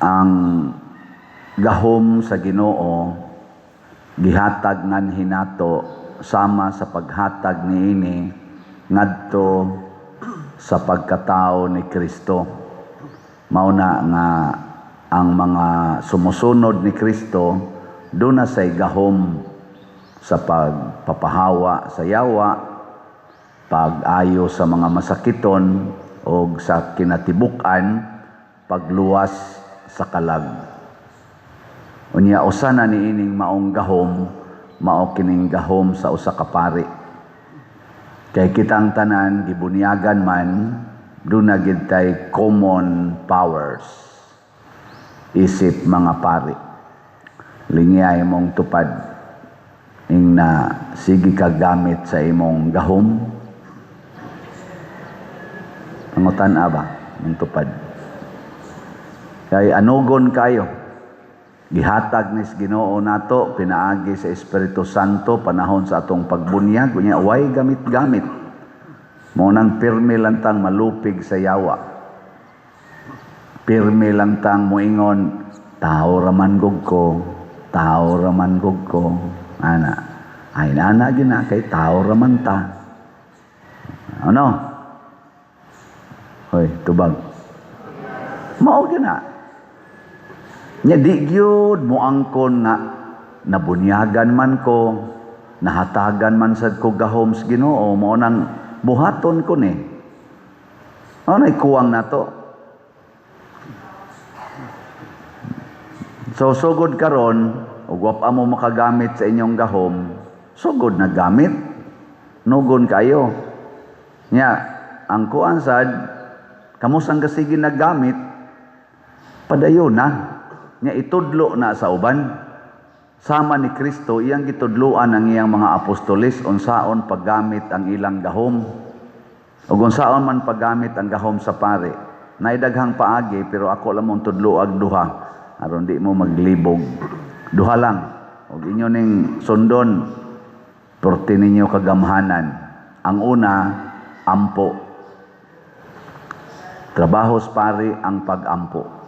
ang gahom sa Ginoo gihatag nganhi nato sama sa paghatag niini ngadto sa pagkatao ni Kristo. Mauna nga ang mga sumusunod ni Kristo doon na say gahom sa pagpapahawa sa yawa, pag-ayo sa mga masakiton o sa kinatibukan, pagluwas sa kalag. Unya usa na niining maong gahom, mao kining gahom sa usa ka pari. Kay kitang tanan gibunyagan man doon na gid tay common powers. Isip mga pari. Lingiyay mong tupad ing na sige ka gamit sa imong gahom. Pangutan-a ba mong tupad? Kay anugon kayo. Gihatag ni Ginoo nato pinaagi sa Espiritu Santo panahon sa atong pagbunyag unya way gamit-gamit. Mo nang pirmi lang tang malupig sa yawa. Pirmi lang tang moingon tao raman gug ko, tao raman gug ko. Ana. Ay nana gina kay tao raman ta. Ano? Hoy, tubag. Mao gina. Nya di gyud mo angkon nga nabunyagan man ko, nahatagan man sad ko gahom sa Ginoo, mao nang buhaton ko ni. Ano nay kuwang nato? So sugod karon, ug wa pa mo makagamit sa inyong gahom, sugod na gamit. Nugon kayo. Nya ang kuan sad kamo sang gasigi naggamit padayon na. Nya itudlo na sa uban sama ni Kristo iyang gitudloan ang iyang mga apostoles unsaon paggamit ang ilang gahom ug unsaon man paggamit ang gahom sa pare. Naidaghang paagi pero ako lang mong tudloag duha aron di mo maglibog. Duha lang ug inyo ning sundon porti ninyo kagamhanan. Ang una, ampo. Trabaho sa pare ang pag-ampo.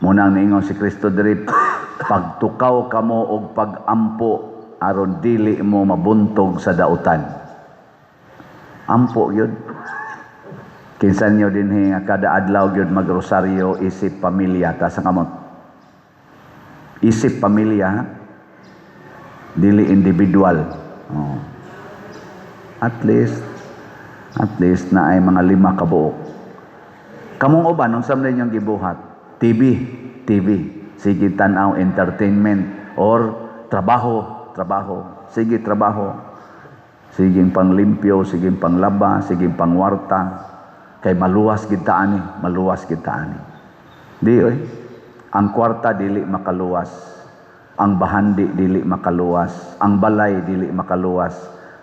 Munang niingon si Kristo diri, pagtukaw kamo og pag-ampo aron dili mo mabuntog sa dautan. Ampo yun. Kinsan nyo din nga kada adlaw yun magrosaryo isip pamilya ta sa kamot. Isip pamilya, dili individual. Oh. At least na ay mga 5 ka buok. Kamong uban unsam na inyong gibuhat? TV. Sige tanaw entertainment or trabaho. Sige trabaho. Sige panglimpyo, sige panglaba, sige pangwarta. Kay maluwas kita ani. Di oy. Ang kwarta dili makaluwas. Ang bahandi dili makaluwas. Ang balay dili makaluwas.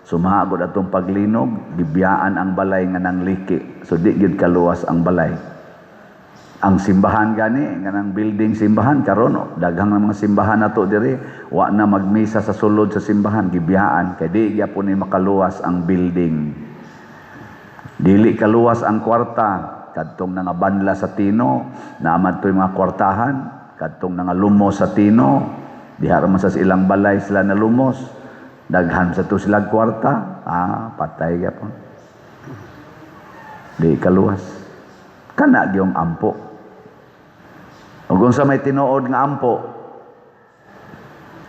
Sumagod atong paglinog, gibiyaan ang balay nga nang liki. So di gid kaluwas ang balay. Ang simbahan gani, nga ng building simbahan, karon daghang mga simbahan nato diri, wa na magmisa sa sulod sa simbahan, gibiyaan, kay di gyapon ni makaluwas ang building. Dili kaluwas ang kwarta, kadtong nga banla sa Tino, naamad to yung mga kwartahan, kadtong nga lumos sa Tino, diha man sa ilang balay sila na lumos, daghan sa to sila kwarta, patay gyapon. Di kaluwas. Kana gyung ampo. O kung sa may tinuod nga ampo,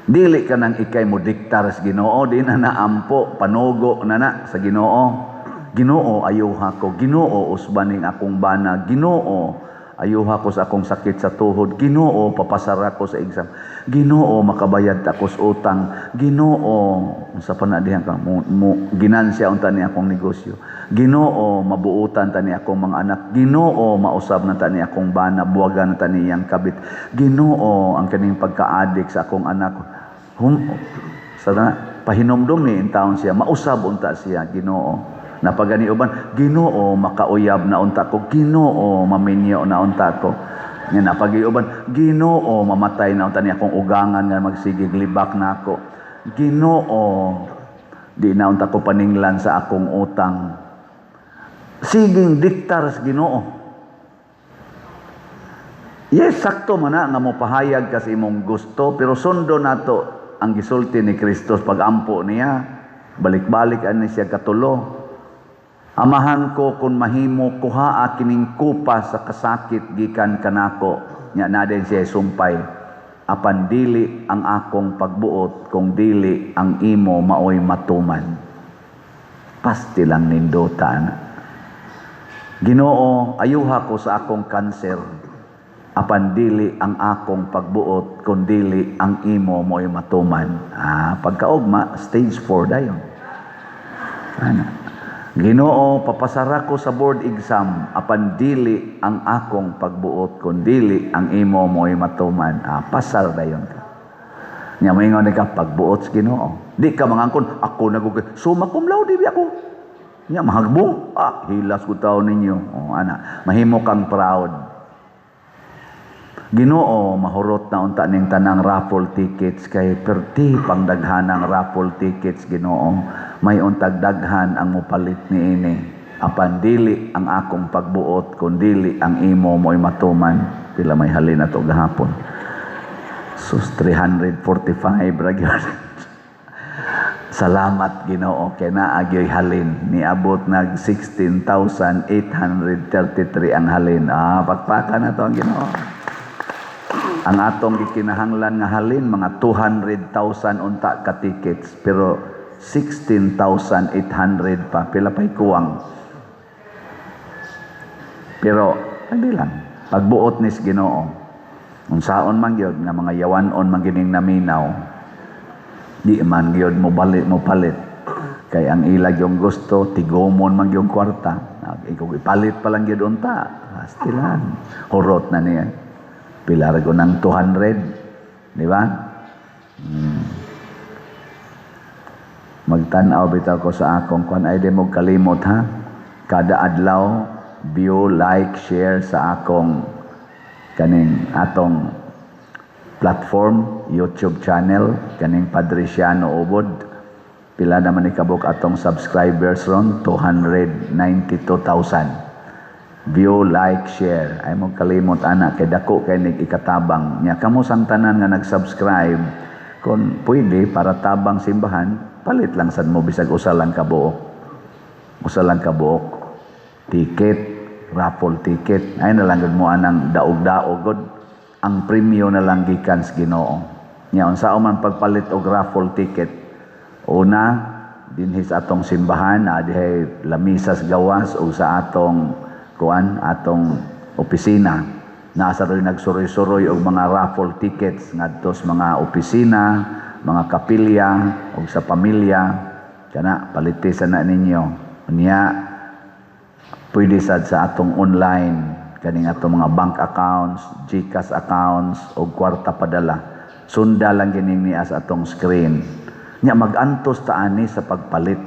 dili ka nang ikay mo diktar sa Ginoo, di na naampo, panugo na sa Ginoo. Ginoo, ayuha ko. Ginoo, usbaning akong bana. Ginoo, ayuha ko sa akong sakit sa tuhod. Ginoo, papasara ko sa exam. Ginoo, makabayad ako sa utang. Ginoo, sa panadihan ka, ginansya unta ni akong negosyo. Ginoo, mabuutan tani akong mga anak. Ginoo, mausab na tani akong bana, buwagan na tani yang kabit. Ginoo, ang kaning pagka-adik sa akong anak. Pahinomdom ni in taon siya, mausab unta siya, Ginoo. Napagani uban, Ginoo, makauyab na unta ko. Ginoo, maminyo na unta ko. Nga napag-iuban, Ginoo, mamatay na unta ni akong ugangan nga magsigig libak na ako. Ginoo, di na unta ko paninglan sa akong utang. Siging diktar sa Ginoo. Yes, sakto man na nga mo pahayag kasi imong gusto, pero sundo nato ang gisulti ni Kristo pag-ampo niya. Balik-balik ani siya katulo. Amahan ko kung mahimo kuhaa kining kupa sa kasakit gikan kanako. Nya na din siya sumpay. Apan dili ang akong pagbuot kung dili ang imo maoy matuman. Pasti lang nindotan. Ginoo, ayuha ko sa akong kanser. Apan dili ang akong pagbuot kung dili ang imo mo'y matuman. Pagkaugma, stage 4 dayon. Ginoo, papasara ko sa board exam, apan dili ang akong pagbuot kung dili ang imo mo'y matuman. Pasar dayon ka. Nya moingon ka pagbuot sa Ginoo. Di ka mangangkon, ako nagugay. Summa cum laude di ako. Nya mahagbong, hilas ko tao ninyo. Mahimo kang proud. Ginoo, mahurot na unta ning tanang raffle tickets kay perti pang daghanang raffle tickets Ginoo. May untag daghan ang mupalit niini. Apan dili ang akong pagbuot kun dili ang imo mo'y matuman. Pila may halin na to gahapon. Sus 345 ra gyud. Salamat Ginoo kay naa gyud halin. Niabot nag 16,833 ang halin. Pagpaka na to ang Ginoo. Ang atong gikinahanglan nga halin mga 200,000 unta ka tickets pero 16,800 pa pila pay kuwang. Pero hindi lang pagbuot nis Ginoo. Unsaon man gyud nga mga yawanon man gining naminaw. Di man gyud mo palit. Kay ang ilag yung gusto tigomon man yung kwarta. Ikaw ipalit pa lang gyud unta. Pastilan. Hurot na niya. Pilar ko ng 200. Di ba? Magtanaw bitaw ko sa akong kung ay di mo kalimot ha. Kada adlaw, view, like, share sa akong kaning atong platform, YouTube channel, kaning Padriciano Ubod. Pila naman ikabuk atong subscribers ron, 292,000. View, like, share. Ay mo kalimot anak kay dako kay nig ikatabang nya kamo sang tanan nga nag-subscribe kung pwede para tabang simbahan palit lang sad mo bisag usa lang ka buok ticket, raffle ticket ay na lang gud mo anang daog-daog gud ang premyo na lang gikan sa Ginoo nya unsa man pagpalit og raffle ticket una dinhi sa atong simbahan dihay lamisas gawas o sa atong atong opisina. Nasa rin nagsuroy-suroy og mga raffle tickets ngadto sa mga opisina, mga kapilya o sa pamilya. Kana palitisan na ninyo. Unya pwede sad sa atong online kaning atong mga bank accounts, GCash accounts o kwarta padala. Sunda lang gining niya sa atong screen. Nya mag-antos ta ani sa pagpalit.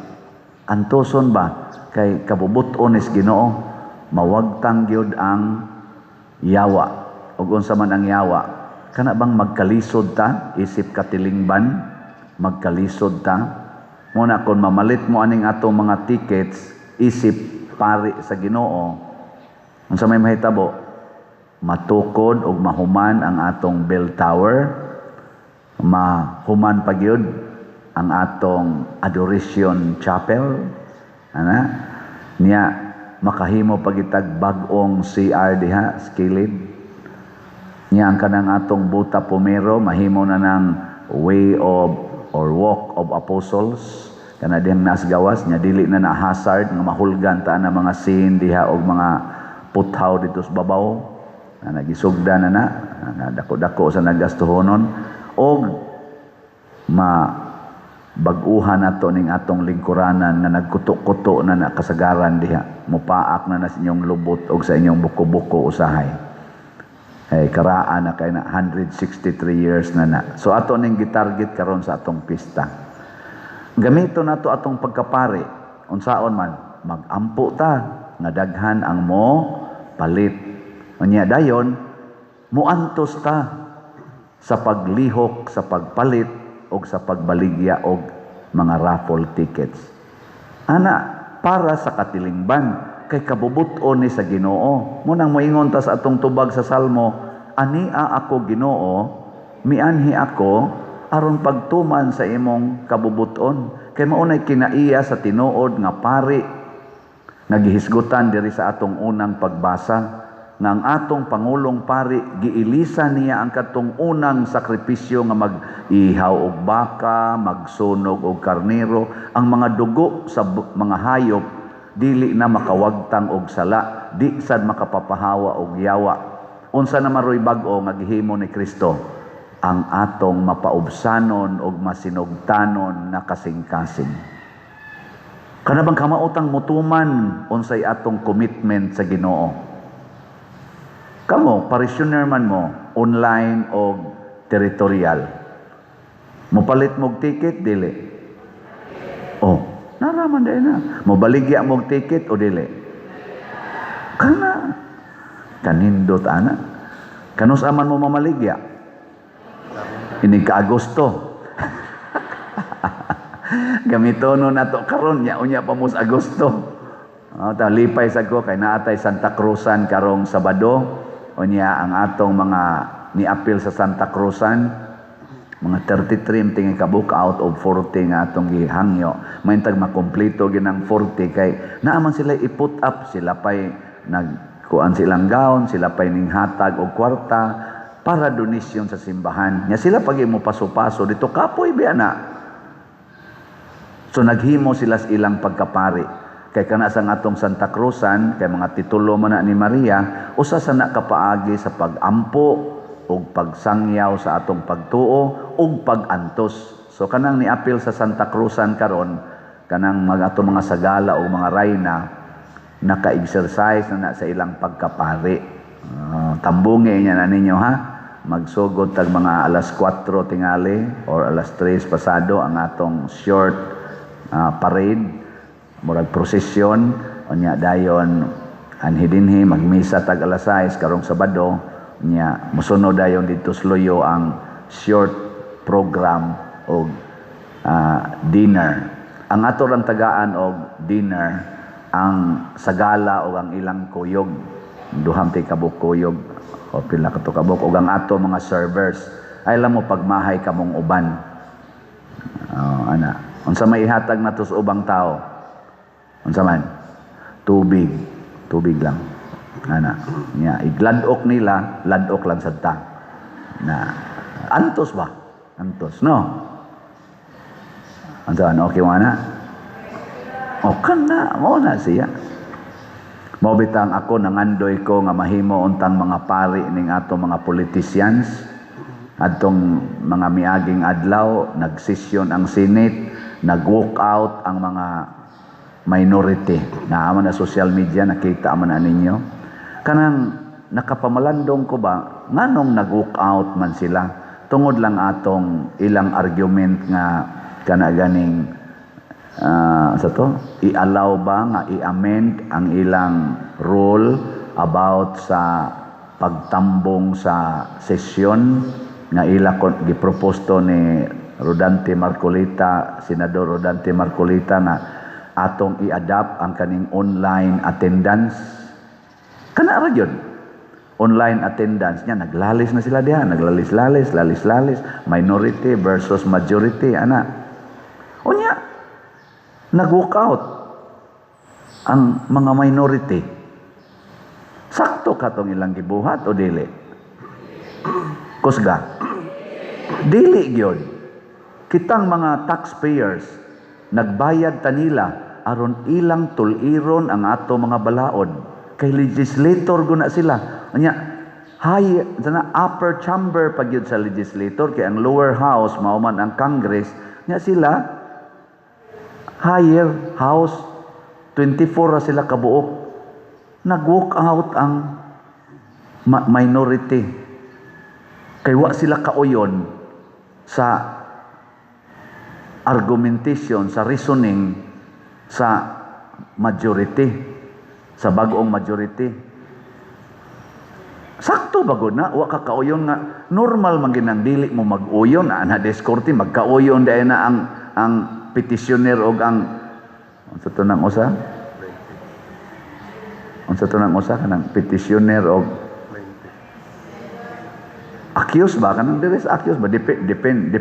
Antoson ba kay kabubuton is Ginoo? Mawagtang gyud ang yawa ug unsa man ang yawa kana bang magkalisod ta isip katilingban magkalisod ta muna kon mamalit mo aning atong mga tickets isip pari sa Ginoo unsa may mahitabo matukod ug mahuman ang atong bell tower mahuman pa gyud ang atong adoration chapel niya makahimo pagitag bag-ong CR diha skilid niya ang kanang atong buta pomero mahimo na ng way of or walk of apostles kana diyang nas gawas nya dili na hazard nga mahulgan ta na mga sin diha og mga puthaw dito sa babaw na nagisugda na dako-dako sa nagastuhonon og baguhan nato ning atong lingkuranan nga nagkuto-kuto na kasagaran diha mupaak na sa inyong lubot og sa inyong buko-buko usahay ay karaan na kay na 163 years na so ato ning gitarget karon sa atong pista gamito nato atong pagkapare unsaon man magampo ta nga daghan ang mo palit unya dayon muantos ta sa paglihok sa pagpalit o sa pagbaligya og mga raffle tickets. Para sa katilingban kay kabubuton ni sa Ginoo. Munang moingon ta sa atong tubag sa Salmo, ania ako Ginoo, mianhi ako aron pagtuman sa imong kabubuton. Kay maunay kinaiya sa tinuod nga pari nagihisgutan diri sa atong unang pagbasa nga ang atong pangulong pari giilisa niya ang katong unang sakripisyo nga mag-ihaw og baka, magsunog og karnero, ang mga dugo sa mga hayop dili na makawagtang og sala, di sad makapapahawa og yawa. Unsa na maroy bag-o nga gihimo ni Kristo? Ang atong mapaubsanon og masinugtanon na kasing-kasing. Kana bang kamautang mutuman unsay atong commitment sa Ginoo? Kamo, parishioner man mo, online o territorial. Mupalit mog ticket, dili. Oh, naraman dahil na. Mubaligya mog ticket o dili. Kana. Kanindot, ana. Kanus aman mo mamaligya. Inig ka-Agosto. Gamitono na to karon nya unya pa mo sa Agosto. Lipay sa ko kay naatay Santa Cruzan karong Sabado. Unya ang atong mga ni-appeal sa Santa Cruzan, mga 33 tingin kabuk out of 40 nga atong gihangyo. Maintag makompleto ginang 40 kay naaman sila i-put up, sila pay nagkuan silang gaon, sila pay ning hatag og kwarta para donasyon sa simbahan. Nya sila pag mo paso-paso dito kapoy biya na. So naghimo sila sa ilang pagkapari. Kay kana sa atong Santa Cruzan, kay mga titulo man na ni Maria, usa sa nakapaagi sa pagampo ug pagsangyaw sa atong pagtuo ug pagantos. So kanang ni-appeal sa Santa Cruzan karon, kanang mga atong mga sagala o mga rayna naka-exercise na sa ilang pagkapari. Tambungi niya na ninyo ha. Magsugod tag mga alas 4 tingali or alas 3 pasado ang atong short parade. Murag prosesyon, unya dayon anhidinhi magmisa tag alas 6 karong Sabado, unya mosunod dayon dito sa Loyo ang short program og dinner. Ang ato lang tagaan og dinner ang sagala o ang ilang kuyog, duham tay kabuk kuyog o pila ka to kabuk og ang ato mga servers. Ay alam mo pagmahay kamong uban. Ana, unsa may ihatag nato sa ubang tao? Unsa man? Tubig lang. Ana, nya igladok nila, ladok lang sad ta. Na antos ba? Antos, no? Anto okay mo na? O kana, mo na siya. Mo bitang ako nangandoy ko nga mahimo untang mga pari ning ato mga politicians. Adtong mga miaging adlaw, nagsesyon ang Senate, nag-walk out ang mga minority. Naaman na social media, nakita man na ninyo. Kanang nakapamalandong ko ba, nganong nag-walk out man sila? Tungod lang atong ilang argument nga kanaganing sa to, i-allow ba nga i-amend ang ilang rule about sa pagtambong sa sesyon nga ila gipropose to ni Rodante Marcolita, Senador Rodante Marcolita na atong i-adapt ang kaning online attendance. Kana ra gyud. Online attendance niya, naglalis na sila diha, naglalis-lalis, lalis-lalis, minority versus majority, ana. Unya, nag-walk out ang mga minority. Sakto katong ilang gibuhat o dili? Kusga. Dili gyud. Kitang mga taxpayers nagbayad tanila aron ilang tuliron ang ato mga balaod. Kay legislator guna sila. Anya, upper chamber pag yun sa legislator, kay ang lower house, mauman ang Congress, nya sila, higher house, 24 ra sila kabuok. Nag-walk out ang minority. Kay wa sila kauyon sa argumentation, sa reasoning sa majority, sa bagong majority. Sakto bagod na, wa ka kauyon nga normal man ginang dili mo mag-uyon na diskorte magkauyon dai na ang petitioner og ang unsa to nang usa kanang petitioner og Accuse ba? Kanang there is accuse ba? Dependent.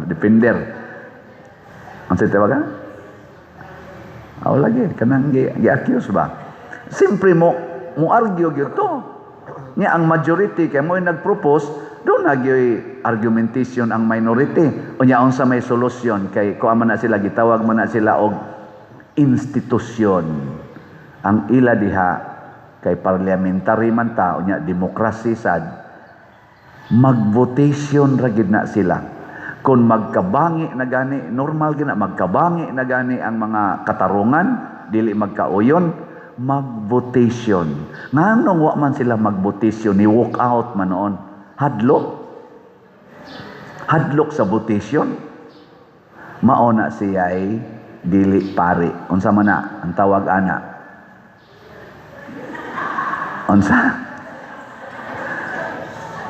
Depender. Ang sa tawaga? Lagi. Kanang gi-accuse ba? Simpre mo argue gyud to. Nya ang majority kay mo nag-propose, doon nagyoy argumentation ang minority. Unya unsa may solusyon kay kuha man na sila gitawag man na sila og institusyon. Ang ila diha kay parliamentary man ta unya demokrasy sad mag-votation ra gid na sila. Kung magkabangi na gani, normal gina magkabangi na gani ang mga katarungan, dili magkauyon, mag-votation. Nganong wa man sila mag-votation, ni walk out man noon. Hadlok sa votation. Mauna siya'y dili pari. Unsa man na ang tawag ana? Unsa?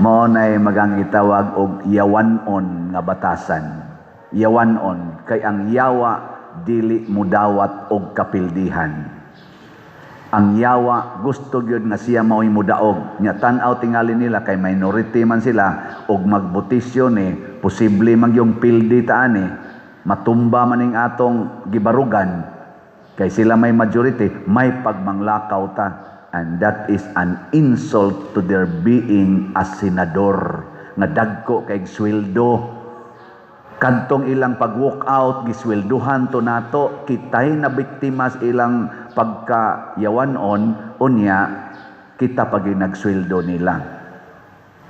Maunay magang itawag og yawanon nga batasan. Yawanon kay ang yawa dili mudawat og kapildihan. Ang yawa gusto gyud nga siya mao'y mudaog. Nya tan-aw tingali nila kay minority man sila og magbotisyon posible man yung pildi taan matumba man ning atong gibarugan kay sila may majority, may pagmanglakaw ta. And that is an insult to their being as senador. Nga dagko kay sweldo. Kantong ilang pag-walk out, giswelduhan to nato, kitay na biktima sa ilang pagka-yawanon, unya, kita pag nagsweldo nila.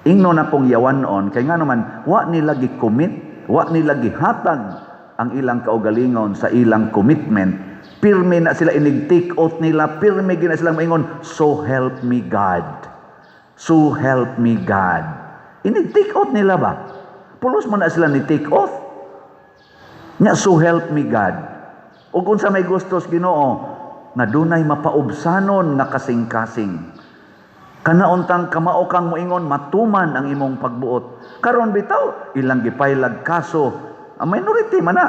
Ingno na pong yawanon, kay nga naman, wa nila gi-commit, wa nila gihatag ang ilang kaugalingon sa ilang commitment. Pirme na sila inig-take out nila, pirme gina silang maingon, so help me God. So help me God. Inig-take out nila ba? Pulos mo na sila ni take out. Nya, so help me God. O kung sa may gustos Ginoo, nga dunay mapaubsanon nga kasing-kasing. Kanauntang kamao kang moingon, matuman ang imong pagbuot. Karon bitaw, ilang gipailag kaso. Ang minority man na.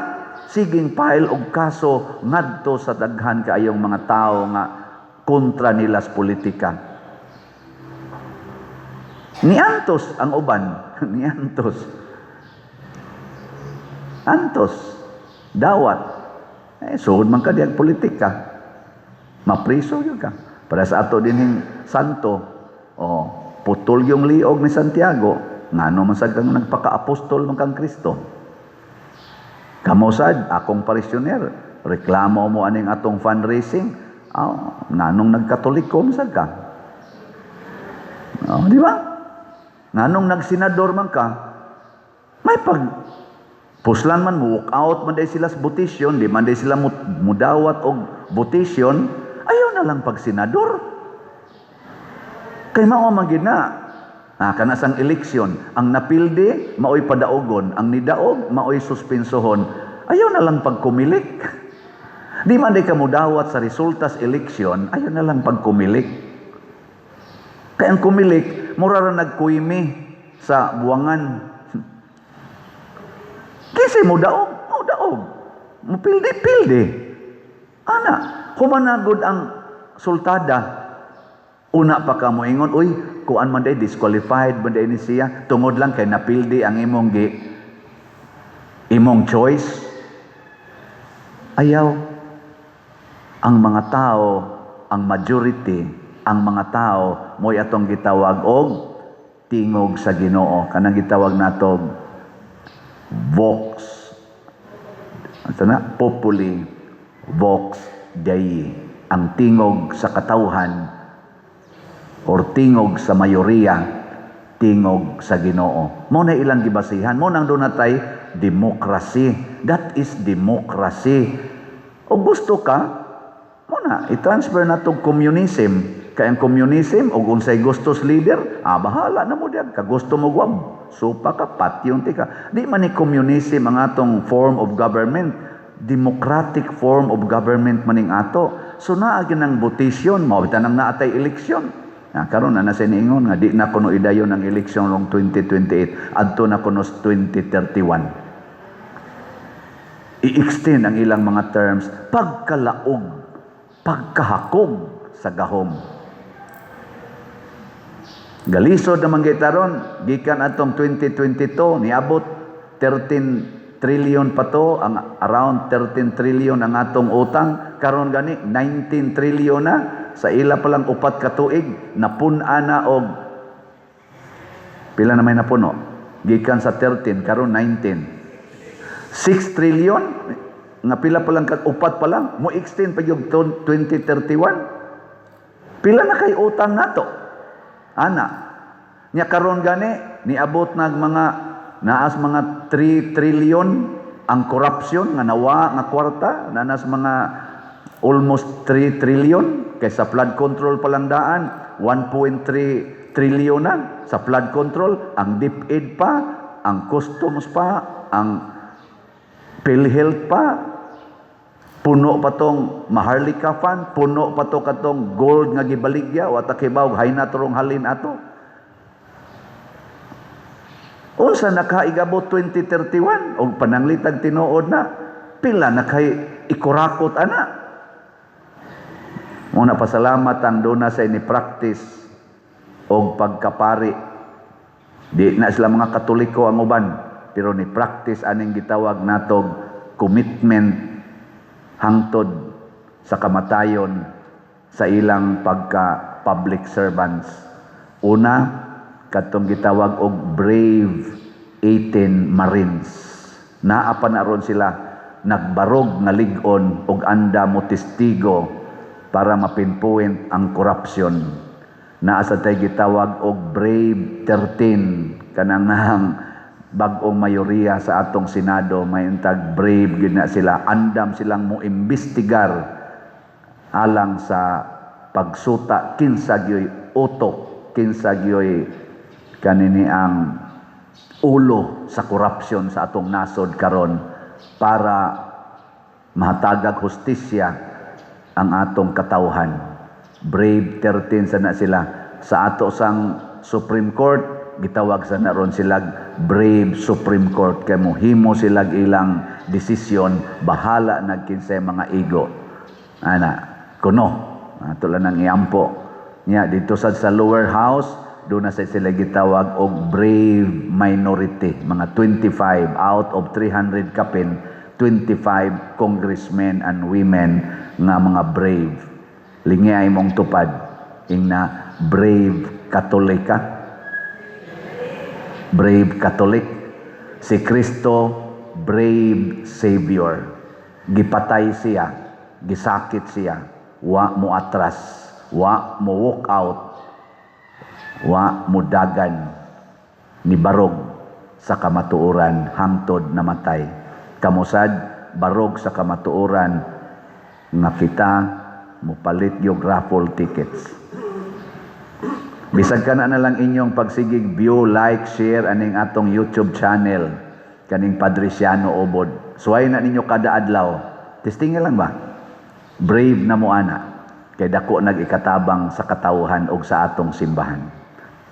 Siging file og kaso ngadto sa daghan kaayong mga tao nga kontra nila sa politika. Niantos ang uban, niantos. Antos, dawat. Suod man ka diag politika. Mapriso yun ka. Para sa ato dinhing santo, putol yung liog ni Santiago, ngano man sad kang nagpaka-apostol man kang Kristo. Kamusad, akong parisyoner, reklamo mo aning atong fundraising, nanong nagkatoliko masad ka. Di ba? Nanong nagsenador man ka, may puslan man, walk out man day sila sa botisyon, di man day sila mudawat og botisyon, ayaw na lang pag senador. Kay mao man gid na. Kanasang eleksyon, ang napildi, maoy padaogon, ang nidaog, maoy suspensohon. Ayaw na lang pagkumilik. Di man di ka mudawat sa resulta sa eleksyon, ayaw na lang pagkumilik. Kaya ang kumilik, mura ra nagkuimi sa buwangan. Kasi mudaog, mupildi-pildi. Ana, humanagod ang sultada. Una pa ka mo ingon, uy, kuan man day disqualified man day ni siya tungod lang kay napildi ang imong choice. Ayaw ang mga tao, ang majority, ang mga tao mo'y atong gitawag og tingog sa Ginoo. Kanang gitawag natog vox. Ano na? Populi vox Dei. Ang tingog sa katawhan or tingog sa mayoriya, tingog sa Ginoo. Mo na ilang gibasihan, mo nang dunatay democracy. That is democracy. O gusto ka, mo na i-transfer na to communism. Kaya ang communism o unsay gustos leader, bahala na mo diyan. Kagusto mo gwab, supa ka, patyon ka. Di man ni communism ang atong form of government. Democratic form of government maning ato. So naagin ang botisyon, mawitan ang naatay eleksyon. Karon na siniingon nga di na kuno idayon ang eleksyon rong 2028 adto na kuno 2031. I-extend ang ilang mga terms pagkalaog, pagkahakog sa gahom. Galisod naman gitaron, gikan atong 2022 niabot 13 trillion pa to, ang around 13 trillion ang atong utang, karon gani 19 trillion na sa ila pa lang upat ka tuig, napun-a na og pila na may napuno, gikan sa 13 karon 19, 6 trillion nga pila pa lang kag upat pa lang mo extend pa yung 2031. Pila na kay utang nato ana nya karon gani niabot nag mga naas mga 3 trillion ang corruption nga nawa nga kwarta, nanas mga almost 3 trillion kay sa flood control pa lang daan 1.3 trillion na sa flood control, ang DepEd pa, ang customs pa, ang PhilHealth pa, puno pa tong Maharlika Fund, puno pa to katong gold nga gibaligya wa ta kibaw hay na turong halin ato. Unsa nakaigabot 2031 og pananglitag tinuod na pila na kay ikurakot ana. Muna pasalamat ang duna sa ini practice og pagkapari. Di na sila mga Katoliko ang uban, pero ni practice aning gitawag natog commitment hangtod sa kamatayon sa ilang pagka public servants. Una, katong gitawag og brave 18 Marines. Naa pa na ron sila nagbarog nga lig-on og anda mo testigo para mapinpoint ang corruption. Naa sa tay gitawag og brave 13 kanang bag-ong mayoriya sa atong Senado mayintag brave gyud na sila, andam silang mo imbestigar alang sa pagsuta kinsa gyoy utok, kinsa gyoy kanini ang ulo sa korupsyon sa atong nasod karon para mahatagag hustisya ang atong katawhan. Brave 13 sana sila. Sa ato sang Supreme Court, gitawag sana ron sila Brave Supreme Court. Kaya mohimo sila ilang desisyon, bahala nagkinsay mga igo. Ana, kuno, ato lang ang iampo. Nya, dito sa lower house, doon na sila gitawag og brave minority, mga 25 out of 300 kapin, 25 congressmen and women nga mga brave. Lingi ay mong tupad ing na brave Katolika, brave Catholic. Si Kristo brave Savior, gipatay siya, gisakit siya, wa mo atras, wa mo walk out, wa mudagan ni barog sa kamatuoran hangtod namatay. Kamusad barog sa kamatuoran nga kita mupalit yung raffle tickets. Bisag ka na lang inyong pagsigig view, like, share aning atong YouTube channel kaning Padresiano Obod. Suway na ninyo kada adlaw. Testing lang ba? Brave na mo ana kay dako nag ikatabang sa katawhan og sa atong simbahan.